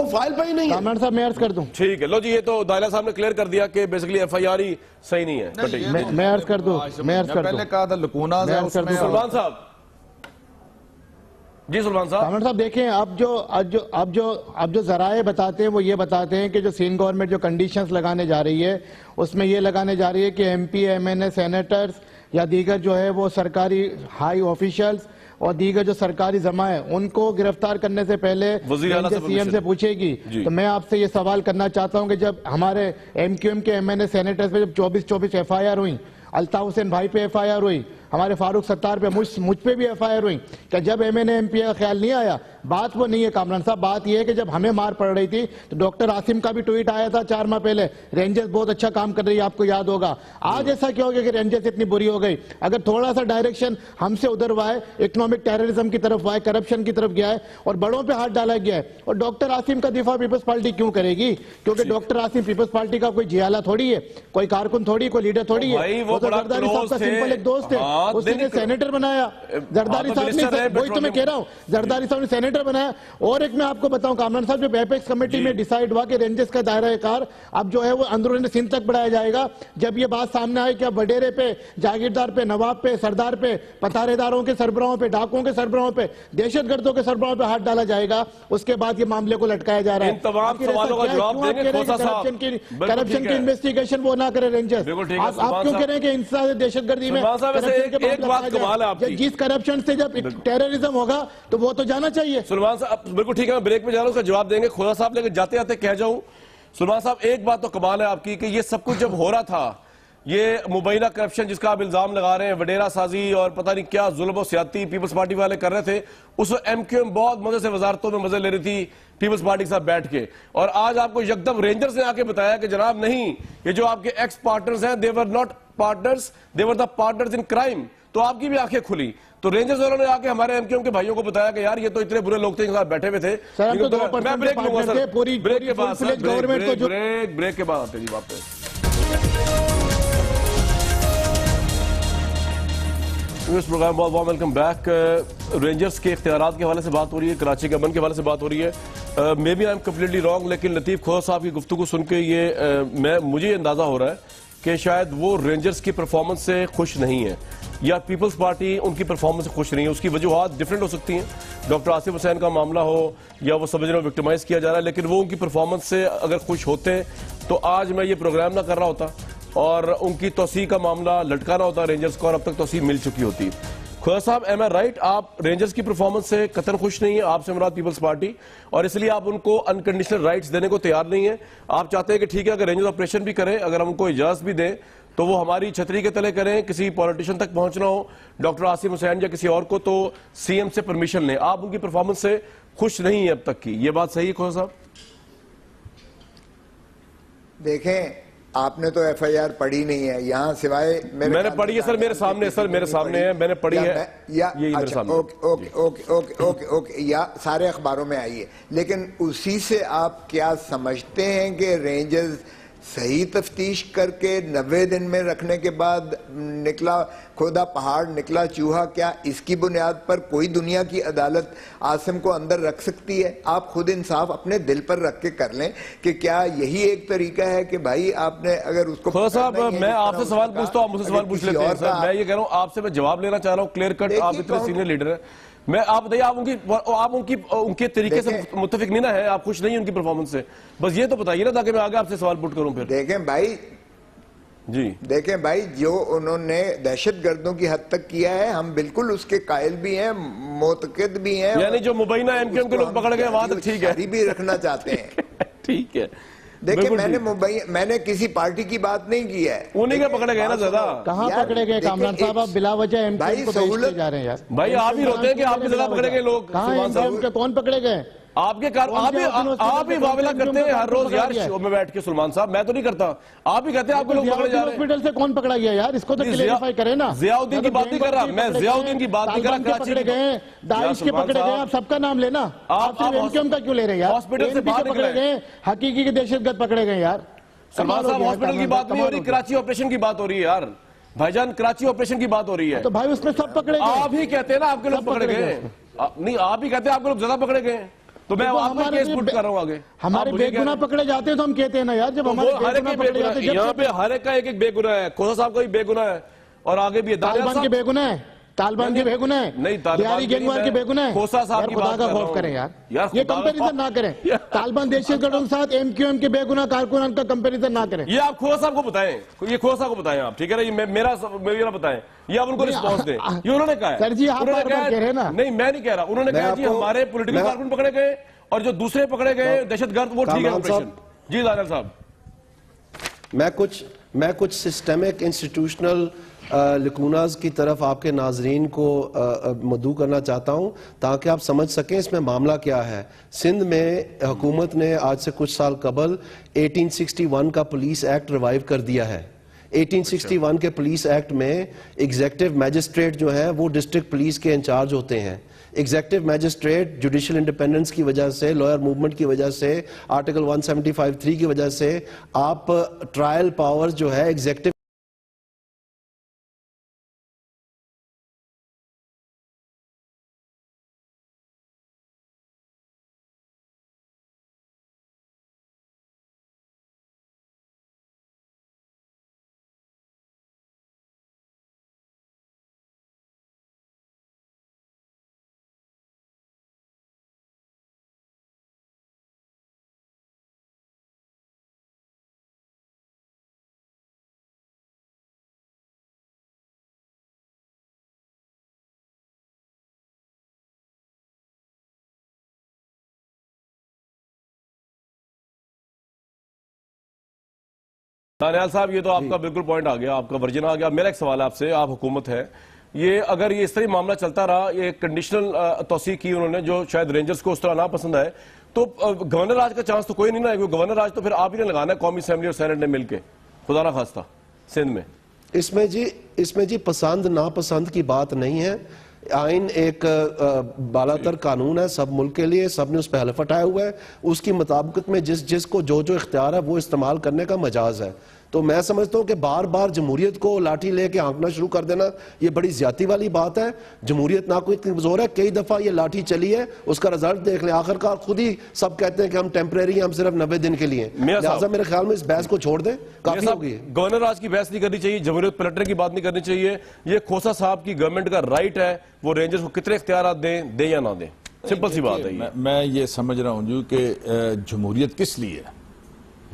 फाइल पे ही नहीं है। कामरान साहब मैं अर्ज कर दूं? ठीक है, लो जी, ये तो दानियाल साहब ने क्लियर कर दिया कि बेसिकली FIR ही सही नहीं है। मैं अर्ज कर दूं? पहले कहा था लकूना सुल्तान साहब जी, सुल्तान साहब। कामरान साहब देखें, अब जो जराए बताते हैं वो ये बताते हैं कि जो सिंध गवर्नमेंट जो कंडीशंस लगाने जा रही है उसमें ये लगाने जा रही है कि MP MNA सेनेटर्स या दीगर जो है वो सरकारी हाई ऑफिशियल्स और दीगर जो सरकारी जमा है उनको गिरफ्तार करने से पहले CM से पूछेगी। तो मैं आपसे ये सवाल करना चाहता हूं कि जब हमारे MQM के MNA सेनेटर्स पे जब 24 FIR हुई अल्ताफ हुसैन भाई पे FIR हुई, हमारे फारूक सत्तार पे, मुझ पे भी FIR हुई। क्या जब MNA MPA का ख्याल नहीं आया? बात वो नहीं है कामरान साहब, बात ये है कि जब हमें मार पड़ रही थी तो डॉक्टर आसिम का भी ट्वीट आया था 4 माह पहले, रेंजर्स बहुत अच्छा काम कर रही है, आपको याद होगा। आज ऐसा क्यों हो गया कि रेंजर्स इतनी बुरी हो गई? अगर थोड़ा सा डायरेक्शन हमसे उधर हुआ है, इकोनॉमिक टेररिज्म की तरफ हुआ है, करप्शन की तरफ गया है और बड़ों पे हाथ डाला गया है, और डॉक्टर आसिम का दिफा पीपल्स पार्टी क्यों करेगी? क्योंकि डॉक्टर आसिम पीपल्स पार्टी का कोई जियाला थोड़ी है, कोई कारकुन थोड़ी, कोई लीडर थोड़ी है। वो तो जरदारी साहब का सिंपल एक दोस्त है, उसने सेनेटर बनाया। जरदारी साहब ने, वही तो मैं कह रहा हूं, जरदारी साहब ने सेनेटर बनाया। और एक मैं आपको बताऊं कामरान साहब, जब एपेक्स कमेटी में डिसाइड हुआ कि रेंजर्स का दायरा कार अब जो है वो अंदरूनी सिंध तक बढ़ाया जाएगा, जब ये बात सामने आई कि अब वडेरे पे, जागीरदार पे, नवाब पे, सरदार पे, पतारेदारों के सरबराहों पे, डाकुओं के सरबराहों पे, दहशतगर्दों के सरबराहों पे हाथ डाला जाएगा, उसके बाद ये मामले को लटकाया जा रहा है। तमाम सवालों का जवाब देंगे खोसा साहब। करप्शन की इन्वेस्टिगेशन वो ना करे रेंजर्स। आप क्यों कह रहे हैं कि इंसान दहशतगर्दी में एक बात कमाल है आपकी, जिस करप्शन से जब टेररिज्म होगा तो वो तो जाना चाहिए। सुलेमान साहब बिल्कुल ठीक है, मैं ब्रेक में जा रहा हूं, उसका जवाब देंगे खोसा साहब, लेकिन जाते जाते कह जाऊं सुलेमान साहब, एक बात तो कमाल है आपकी कि ये सब कुछ जब हो रहा था, ये मुबैना करप्शन जिसका आप इल्जाम लगा रहे हैं, वडेरा साजी और पता नहीं क्या जुल्म और सियाती पीपल्स पार्टी वाले कर रहे थे, उस MQM बहुत मजे से वजारतों में मजे ले रही थी पीपल्स पार्टी के साथ बैठ के, और आज आपको यकदम रेंजर्स ने आके बताया कि जनाब नहीं, ये जो आपके एक्स पार्टनर्स हैं, they were not partners, they were the partners in crime. तो आपकी भी आंखें खुली, तो रेंजर्स वालों ने आके हमारे MQM के भाइयों को बताया कि यार ये तो इतने बुरे लोग थे, साथ बैठे हुए थे। मैं ब्रेक लूंगा सर, ब्रेक के बाद ब्रेक के बाद आते जी वापस। इस प्रोग्राम बहुत बहुत वेलकम बैक। रेंजर्स के इख्तियारात के हवाले से बात हो रही है, कराची के अमन के हवाले से बात हो रही है। Maybe I am completely wrong, लेकिन लतीफ खोसा साहब की गुफ्तगू सुन के ये मुझे अंदाजा हो रहा है कि शायद वो रेंजर्स की परफॉर्मेंस से खुश नहीं है, या पीपल्स पार्टी उनकी परफॉर्मेंस से खुश नहीं है। उसकी वजूहात डिफरेंट हो सकती हैं, डॉक्टर आसिफ हुसैन का मामला हो या वो समझ रहे हो विक्टिमाइज किया जा रहा है, लेकिन वो उनकी परफॉर्मेंस से अगर खुश होते तो आज मैं ये प्रोग्राम ना कर रहा होता और उनकी तोसी का मामला लटकाना होता रेंजर्स को, और अब तक तोसी मिल चुकी होती। खोसा साहब, एम आई राइट, आप रेंजर्स की परफॉर्मेंस से कतई खुश नहीं है, आपसे मुराद पीपल्स पार्टी, और इसलिए आप उनको अनकंडीशनल राइट्स देने को तैयार नहीं है। आप चाहते हैं कि ठीक है, अगर रेंजर्स ऑपरेशन भी करें, अगर हम उनको इजाजत भी दें तो वो हमारी छतरी के तले करें, किसी पॉलिटिशियन तक पहुंचना हो, डॉक्टर आसिफ हुसैन या किसी और को, तो CM से परमिशन लें। आप उनकी परफॉर्मेंस से खुश नहीं है अब तक की, ये बात सही है खोसा साहब? देखें, आपने तो FIR पढ़ी नहीं है यहाँ, सिवाय मैंने पढ़ी है सर, मेरे सामने सर, मेरे सामने है, मैंने पढ़ी है, यही मेरे सामने। ओके, या सारे अखबारों में आई है, लेकिन उसी से आप क्या समझते हैं कि रेंजर्स सही तफ्तीश करके 90 दिन में रखने के बाद निकला खोदा पहाड़ निकला चूहा, क्या इसकी बुनियाद पर कोई दुनिया की अदालत आसिम को अंदर रख सकती है? आप खुद इंसाफ अपने दिल पर रख के कर लें कि क्या यही एक तरीका है कि भाई आपने अगर उसको। साहब, मैं आपसे सवाल पूछता हूं, आप मुझसे सवाल पूछ लेते हैं सर। मैं ये कह रहा हूं, आपसे मैं जवाब लेना चाह रहा हूं क्लियर कट, आप इतने सीनियर लीडर हैं, मैं आप बताइए, आप उनके तरीके से मुत्तफिक नहीं ना है, आप खुश नहीं है उनकी परफॉर्मेंस से, बस ये तो बताइए ना, ताकि मैं आगे आपसे सवाल पुट करूं। फिर देखें भाई, जो उन्होंने दहशतगर्दों की हद तक किया है, हम बिल्कुल उसके कायल भी हैं, मोतकद भी हैं, यानी जो मुबैना MQM के लोग पकड़ गए वहां तक ठीक है, भी रखना चाहते हैं। ठीक है, देखिए, मैंने किसी पार्टी की बात नहीं की है, उन्हीं के पकड़े गए ना ज्यादा। कहाँ पकड़े गए कामरान साहब? आप बिला वजह MQM को बेचते जा रहे हैं यार। भाई आप ही रोते हैं कि आपकी ज्यादा पकड़े गए लोग। कहाँ MQM के कौन पकड़े गए? आपके आप ही मामला करते हैं हर रोज यार शो में बैठ के। सुलेमान साहब, मैं तो नहीं करता, आप ही कहते हैं आपके लोग पकड़े जा रहे हैं। हॉस्पिटल से कौन पकड़ा गया यार? इसको तो क्लैरिफाई करें ना। जियाउद्दीन की बात नहीं कर रहा मैं, जियाउद्दीन की बात नहीं कर रहा। पकड़े गए, दाइश के पकड़े गए, आप सबका नाम लेना, आप MQM का क्यों ले रहे हैं यार? हॉस्पिटल से बाहर पकड़े गए, हकीकी के दहशतगर्द पकड़े गए यार। सलमान साहब, हॉस्पिटल की बात नहीं हो रही, कराची ऑपरेशन की बात हो रही है यार भाईजान, कराची ऑपरेशन की बात हो रही है। तो भाई उसमें सब पकड़े गए। आप ही कहते हैं ना आपके लोग पकड़े गए, नहीं आप ही कहते हैं आपके लोग ज्यादा पकड़े गए, तो मैं आपका केस पुट कर रहा हूं आगे। हमारे बेगुनाह पकड़े जाते हैं तो हम कहते हैं ना यार, जब हमारे यहाँ पे हर एक का एक बेगुनाह है, खोसा साहब का भी बेगुनाह है, और आगे भी तालिबान के बेगुनाह है, तालिबान के बेगुनाह है, नहीं बिहारी गैंगवार के बेगुनाह है। खोसा साहब की बात का खौफ करें यार, ये कंपैरिजन ना करें। तालिबान दहशतगर्दों के साथ MQM के बेगुनाह कारकुनान का कंपैरिजन ना करें। ये आप खोसा साहब को बताएं, ये खोसा साहब को बताएं आप, ठीक है ना? ये मेरा बताएं, ये आप उनको रिस्पॉन्स दें। ये उन्होंने कहा है सर जी, आप कह रहे हैं ना। नहीं, मैं नहीं कह रहा, उन्होंने कहा जी हमारे पॉलिटिकल कारकुन पकड़े गए और जो दूसरे पकड़े गए दहशतगर्द वो ठीक है ऑपरेशन। जी दानियाल साहब, मैं कुछ मैं कुछ सिस्टमिक इंस्टीट्यूशनल लकूनाज की तरफ आपके नाजरीन को मदऊ करना चाहता हूं ताकि आप समझ सकें इसमें मामला क्या है। सिंध में हुकूमत ने आज से कुछ साल कबल 1861 का पुलिस एक्ट रिवाइव कर दिया है। 1861 के पुलिस एक्ट में एग्जीक्यूटिव मैजिस्ट्रेट जो है वो डिस्ट्रिक्ट पुलिस के इंचार्ज होते हैं। एग्जीक्यूटिव मैजिस्ट्रेट जुडिशियल इंडिपेंडेंस की वजह से, लॉयर मूवमेंट की वजह से, आर्टिकल 175(3) की वजह से आप ट्रायल पावर जो है एग्जीक्यूटिव दानियाल साहब, ये तो आपका बिल्कुल पॉइंट आ गया, आपका वर्जन आ गया। मेरा एक सवाल है आपसे, आप हुकूमत है, ये अगर ये इस तरह मामला चलता रहा, ये कंडीशनल तौसीक की उन्होंने जो शायद रेंजर्स को उस तरह ना पसंद आए, तो गवर्नर राज का चांस तो कोई नहीं ना है, क्योंकि गवर्नर राज तो फिर आप ही ने लगाना है कौमी असेंबली और सेनेट ने मिलकर, खुदा ना खास्ता सिंध में। इसमें जी पसंद नापसंद की बात नहीं है। आइन एक बालातर कानून है सब मुल्क के लिए, सब ने उस पर हलफ उठाया हुआ है। उसकी मुताबिकत में जिसको जो इख्तियार है वो इस्तेमाल करने का मजाज है। तो मैं समझता हूं कि बार बार जमहूरियत को लाठी लेके आंकना शुरू कर देना ये बड़ी ज्यादती वाली बात है। जमहूरियत ना कोई इतनी जोर है, कई दफा ये लाठी चली है, उसका रिजल्ट देख लें। आखिरकार खुद ही सब कहते हैं कि हम टेम्परेरी, हम सिर्फ 90 दिन के लिए। लिहाजा मेरे ख्याल में इस बहस को छोड़ दें, काफी हो गई। गवर्नर राज की बहस नहीं करनी चाहिए, जमहूरियत पलटने की बात नहीं करनी चाहिए। ये खोसा साहब की गवर्नमेंट का राइट है, वो रेंजर्स को कितने इख्तियार दें या ना दें, सिंपल सी बात है। मैं ये समझ रहा हूं जी कि जमहूरियत किस लिए है?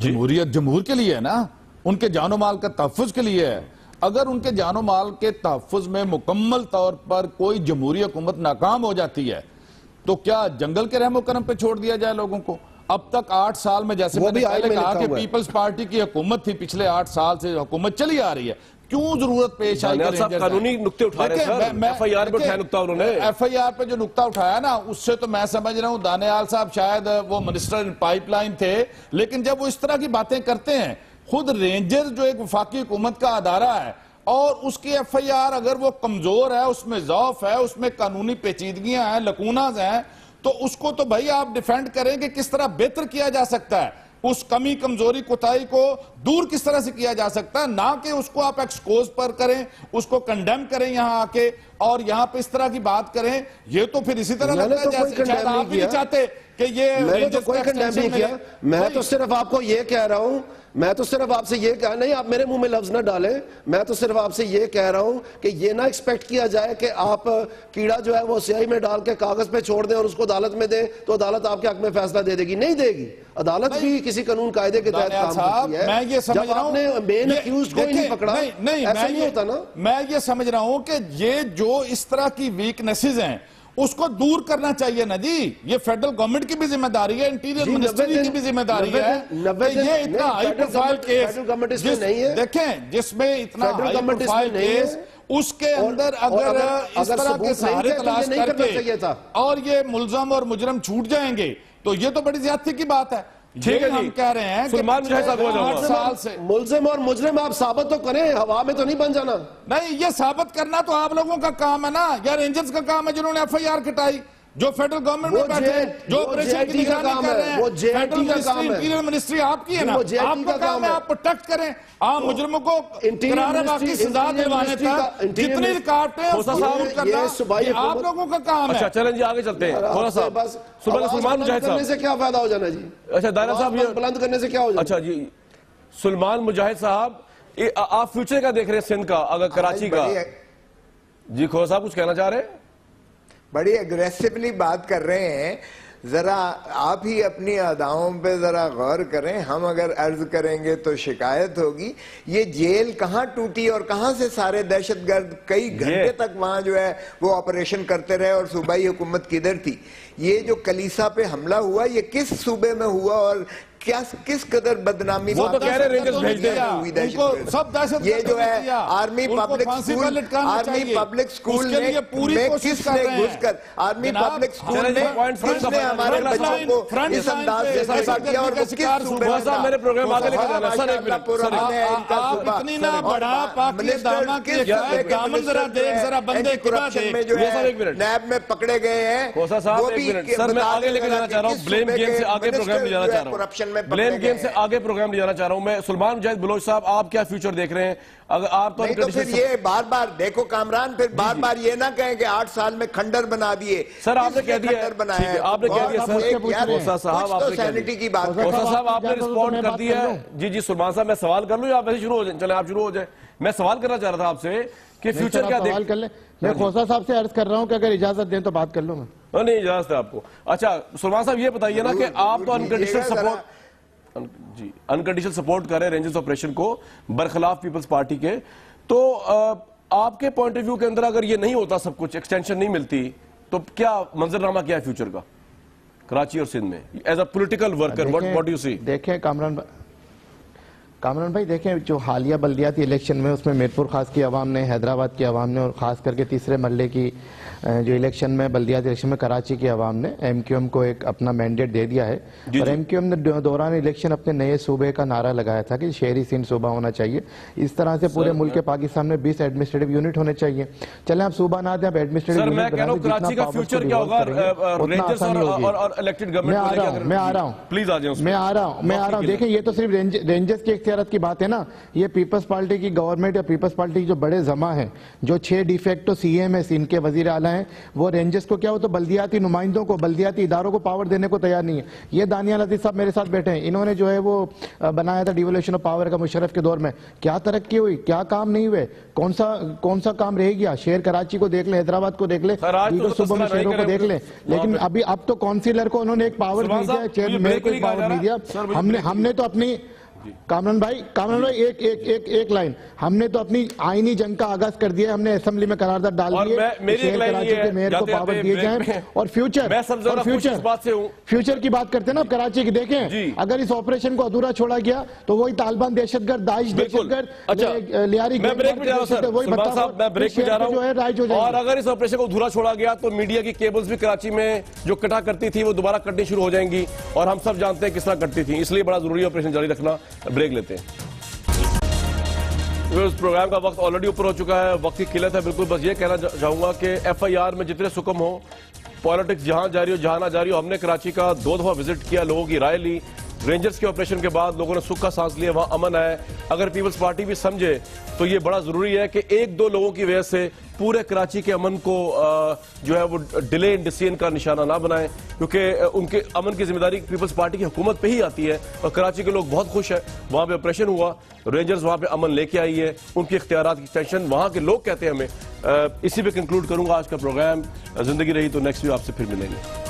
जमहूरियत जमहूर के लिए है ना, उनके जानो माल का तहफ्फुज के लिए है। अगर उनके जानो माल के तहफ्फुज में मुकम्मल तौर पर कोई जमहूरी हुकूमत नाकाम हो जाती है तो क्या जंगल के रहमो करम पे छोड़ दिया जाए लोगों को? अब तक 8 साल में, जैसे मैंने पहले कहा कि पीपल्स पार्टी की हुकूमत थी, पिछले 8 साल से हुकूमत चली आ रही है, क्यों जरूरत पेश आई? कानूनी नुक्ते उठा रहे हैं, एफआईआर पे उठाया नुक्ता उन्होंने। एफआईआर पे जो नुक्ता उठाया ना, उससे तो मैं समझ रहा हूं दानियाल साहब शायद वो मिनिस्टर इन पाइपलाइन थे, लेकिन जब वो इस तरह की बातें करते हैं, खुद रेंजर जो एक वफाकी हुकूमत का अदारा है और उसकी एफआईआर अगर वो कमजोर है, उसमें ज़ौफ है, उसमें कानूनी पेचीदगियां हैं, लकूनाज हैं, तो उसको तो भाई आप डिफेंड करें कि किस तरह बेहतर किया जा सकता है, उस कमी कमजोरी कोताही को दूर किस तरह से किया जा सकता है, ना कि उसको आप एक्सपोज पर करें, उसको कंडेम करें यहां आके और यहां पे इस तरह की बात करें। ये तो फिर इसी तरह लगता है जैसे शायद आप भी नहीं चाहते कि ये मैंने तो कोई कंडेम नहीं किया। मैं तो सिर्फ आपको ये कह रहा हूं, मैं तो सिर्फ आपसे ये कह नहीं, आप मेरे मुंह में लफ्ज ना डालें। मैं तो सिर्फ आपसे ये कह रहा हूं कि ये ना एक्सपेक्ट किया जाए कि आप कीड़ा जो है वो स्याही में डाल के कागज पे छोड़ दें और उसको अदालत में दें तो अदालत आपके हक में फैसला दे देगी। नहीं देगी। अदालत भी किसी कानून कायदे के तहत काम करती है। मैं ये समझ रहा हूं, मेन अक्यूज्ड को ही नहीं पकड़ा, ऐसा नहीं होता ना। मैं ये समझ रहा हूं कि ये जो इस तरह की वीकनेसेस हैं उसको दूर करना चाहिए ना जी। ये फेडरल गवर्नमेंट की भी जिम्मेदारी है, इंटीरियर मिनिस्ट्री की भी जिम्मेदारी है। ये इतना हाई प्रोफाइल केस देखें जिसमें इतना हाई प्रोफाइल केस, उसके अंदर अगर इस तरह के सहारे तलाश करके और ये मुलजम और मुजरम छूट जाएंगे तो ये तो बड़ी ज्यादती की बात है। ठीक है, हम कह रहे हैं कि 8 साल से मुलजिम और मुजरिम आप साबित तो करें, हवा में तो नहीं बन जाना। नहीं, ये साबित करना तो आप लोगों का काम है ना, या रेंजर्स का काम है जिन्होंने एफआईआर कटाई, जो फेडरल गवर्नमेंट में बैठे, जो ऑपरेशन की निगरानी कर रहे हैं। फेडरल मिनिस्ट्री, इंटीरियर मिनिस्ट्री आपकी है ना, आपका काम है आप प्रोटेक्ट करें, आप मुजरिमों को करार की सजा दिलवाने तक जितनी रुकावटें आप लोगों का काम है। अच्छा चलें जी, आगे चलते हैं। थोड़ा सा सुलेमान मुजाहिद साहब से क्या फायदा हो जाना जी? अच्छा दायरा साहब, ये बुलंद करने से क्या हो जाना? अच्छा जी, सुलेमान मुजाहिद साहब, आप फ्यूचर का देख रहे हैं सिंध का, अगर कराची का? जी खोसा साहब कुछ कहना चाह रहे हैं? बड़ी एग्रेसिवली बात कर रहे हैं, जरा आप ही अपनी अदाओं पे जरा गौर करें। हम अगर अर्ज करेंगे तो शिकायत होगी। ये जेल कहाँ टूटी और कहाँ से सारे दहशतगर्द कई घंटे तक वहां जो है वो ऑपरेशन करते रहे और सूबाई हुकूमत किधर थी? ये जो कलीसा पे हमला हुआ ये किस सूबे में हुआ और क्या किस कदर बदनामी वो तो कह रहे रेंजर्स भेज दे उनको सब दहशत ये जो है आर्मी पब्लिक स्कूल में किसने घुसकर आर्मी पब्लिक स्कूल में किसने हमारे बच्चों को इस अंदाज से पैसा किया और वो किस सूबे में मेरे प्रोग्राम आगे लेकर जाना सर एक मिनट इतनी ना बड़ा पाकि दामा के दामन जरा देख जरा बंदे करप्शन में जो है नैब में पकड़े गए हैं कोसा साहब एक मिनट सर मैं आगे लेकर जाना चाह रहा हूँ ब्लेम गेम से आगे प्रोग्राम ले जाना चाह रहा हूँ ब्लेम गेम से आगे प्रोग्राम ले जाना चाह रहा हूँ मैं सुलेमान मुजाहिद बलोच साहब आप क्या फ्यूचर देख रहे हैं अगर आप तो फिर ये बार बार देखो कामरान फिर बार बार ये ना कहें कि 8 साल में खंडर बना दिए सर आपने कह दिया बनाया आपने कह दिया सर कोसा साहब आपने सैनिटी की बात कोसा साहब आपने रिस्पॉन्ड कर दिया जी जी सुलेमान साहब मैं सवाल कर लूं या आप ऐसे शुरू हो जाए चले आप शुरू हो जाए मैं सवाल करना चाह रहा था आपसे कि फ्यूचर क्या देख कर ले मैं खोसा साहब से अर्ज कर रहा हूं कि अगर इजाजत दें तो बात कर लूं मैं नहीं इजाजत है आपको अच्छा सुलेमान साहब ये बताइए ना कि आप तो अनकंडीशनल सपोर्ट जी अनकंडीशनल सपोर्ट कर रहे हैं रेंजर्स ऑपरेशन को बरखिलाफ पीपल्स पार्टी के तो आपके पॉइंट ऑफ व्यू के अंदर अगर ये नहीं होता सब कुछ एक्सटेंशन नहीं मिलती तो क्या मंजरनामा क्या है फ्यूचर का कराची और सिंध में as a political worker what do you see देखें कामरान भाई देखें जो हालिया बल्दियाती इलेक्शन में उसमें मीरपुर खास की आवाम ने हैदराबाद की आवाम ने और ख़ास करके तीसरे मरले की जो इलेक्शन में बल्दियाती इलेक्शन में कराची की आवाम ने एमक्यूएम को एक अपना मैंडेट दे दिया है और एमक्यूएम ने दौरान इलेक्शन अपने नए सूबे का नारा लगाया था कि शहरी सिंध सूबा होना चाहिए इस तरह से पूरे मुल्क के पाकिस्तान में 20 एडमिनिस्ट्रेटिव यूनिट होने चाहिए चले आप सूबा ना दें आप एडमिनिस्ट्रेटिव यूनिट बना दें कराची का फ्यूचर क्या होगा रेंजर्स और इलेक्टेड गवर्नमेंट मैं आ रहा हूं प्लीज आ जाए मैं आ रहा हूं देखें ये तो सिर्फ रेंजर्स की इख्तियारत की बात है ना ये पीपल्स पार्टी की गवर्नमेंट या पीपल्स पार्टी की जो बड़े जमा है जो 6 डिफेक्टो सीएम है सिंध के वजीर आला हैं वो रेंजर्स को क्या हो तो बल्दियाती नुमाइंदों को बल्दियाती इदारों को पावर देने को तैयार नहीं है ये दानियाल अजीज साहब मेरे साथ बैठे हैं इन्होंने जो है वो बनाया था डिवोल्यूशन ऑफ पावर का मुशर्रफ के दौर में क्या तरक्की हुई क्या काम नहीं हुए कौन सा काम रह गया शहर कराची को देख ले हैदराबाद को देख ले दीगर सूबों में शहरों को देख ले लेकिन अभी अब तो काउंसिलर को उन्होंने एक पावर नहीं दिया चेयरमैन को पावर नहीं दिया हमने तो अपनी कामरान भाई एक लाइन हमने तो अपनी आईनी जंग का आगाज कर दिया हमने असेंबली में करारदाद डाल दी है कराची के मेयर को पावर दिए जाए और फ्यूचर की बात करते हैं ना कराची की देखें अगर इस ऑपरेशन को अधूरा छोड़ा गया तो वही तालिबान दहशतगर्द दाइश दहशतगर्द लियारी जो है राइज हो जाए और अगर इस ऑपरेशन को अधूरा छोड़ा गया तो मीडिया की केबल्स भी कराची में जो कटा करती थी वो दोबारा कटनी शुरू हो जाएंगी और हम सब जानते हैं किस तरह कटती थी इसलिए बड़ा जरूरी ऑपरेशन जारी रखना ब्रेक लेते हैं इस प्रोग्राम का वक्त ऑलरेडी ऊपर हो चुका है वक्त की किल्लत है बिल्कुल बस ये कहना चाहूंगा कि एफआईआर में जितने सुकम हो पॉलिटिक्स जहां जारी हो जहां ना जारी हो हमने कराची का 2 दफा विजिट किया लोगों की राय ली रेंजर्स के ऑपरेशन के बाद लोगों ने सुख का सांस लिया वहां अमन है अगर पीपल्स पार्टी भी समझे तो ये बड़ा जरूरी है कि 1-2 लोगों की वजह से पूरे कराची के अमन को जो है वो डिले इन डिसीजन का निशाना ना बनाएं क्योंकि उनके अमन की जिम्मेदारी पीपल्स पार्टी की हुकूमत पे ही आती है और कराची के लोग बहुत खुश हैं वहां पे ऑपरेशन हुआ रेंजर्स वहां पे अमन लेके आई है उनके इख्तियारात की टेंशन वहां के लोग कहते हैं हमें इसी पे कंक्लूड करूंगा आज का प्रोग्राम जिंदगी रही तो नेक्स्ट वीक आपसे फिर मिलेंगे